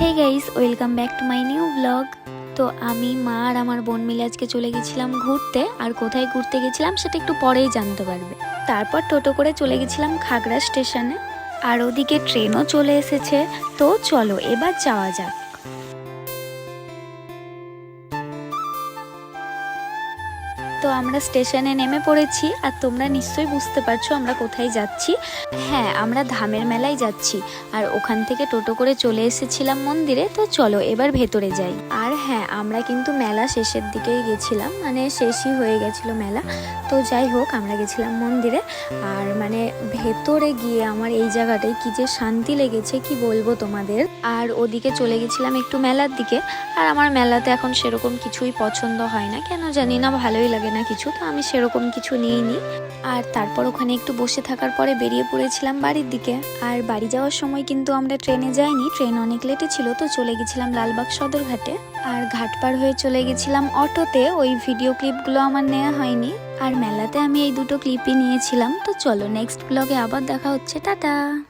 Hey guys, welcome back to my new blog. তো আমি, মা আর আমার বোন মিলে আজকে চলে গেছিলাম ঘুরতে। আর কোথায় ঘুরতে গেছিলাম সেটা একটু পরেই জানতে পারবে। তারপর টোটো করে চলে গেছিলাম খাগড়া স্টেশনে। আর ওদিকে ট্রেনও চলে এসেছে। তো চলো এবার যাওয়া যাক। তো আমরা স্টেশনে নেমে পড়েছি। আর তোমরা নিশ্চয়ই বুঝতে পারছো আমরা কোথায় যাচ্ছি। হ্যাঁ, আমরা ধামের মেলায় যাচ্ছি। আর ওখান থেকে টোটো করে চলে এসেছিলাম মন্দিরে। তো চলো এবার ভেতরে যাই। আর হ্যাঁ, আমরা কিন্তু মেলা শেষের দিকেই গেছিলাম, মানে শেষই হয়ে গেছিল মেলা। তো যাই হোক, আমরা গেছিলাম মন্দিরে। আর মানে ভেতরে গিয়ে আমার এই জায়গাটায় কি যে শান্তি লেগেছে কি বলবো তোমাদের। আর ওদিকে চলে গেছিলাম একটু মেলার দিকে। আর আমার মেলাতে এখন সেরকম কিছুই পছন্দ হয় না, কেন জানি না, ভালোই লাগে না কিছু। তো আমি সেরকম কিছু নিইনি। আর তারপর ওখানে একটু বসে থাকার পরে বেরিয়ে পড়েছিলাম বাড়ির দিকে। আর বাড়ি যাওয়ার সময় কিন্তু আমরা ট্রেনে যাইনি, ট্রেন অনেক লেটে ছিল। তো চলে গেছিলাম লালবাগ সদরঘাটে। আর ঘাট পার হয়ে চলে গেছিলাম অটোতে। ওই ভিডিও ক্লিপগুলো আমার নেওয়া হয়নি। আর মেলাতে আমি এই দুটো ক্লিপই নিয়েছিলাম। তো চলো নেক্সট ব্লগে আবার দেখা হচ্ছে, টাটা।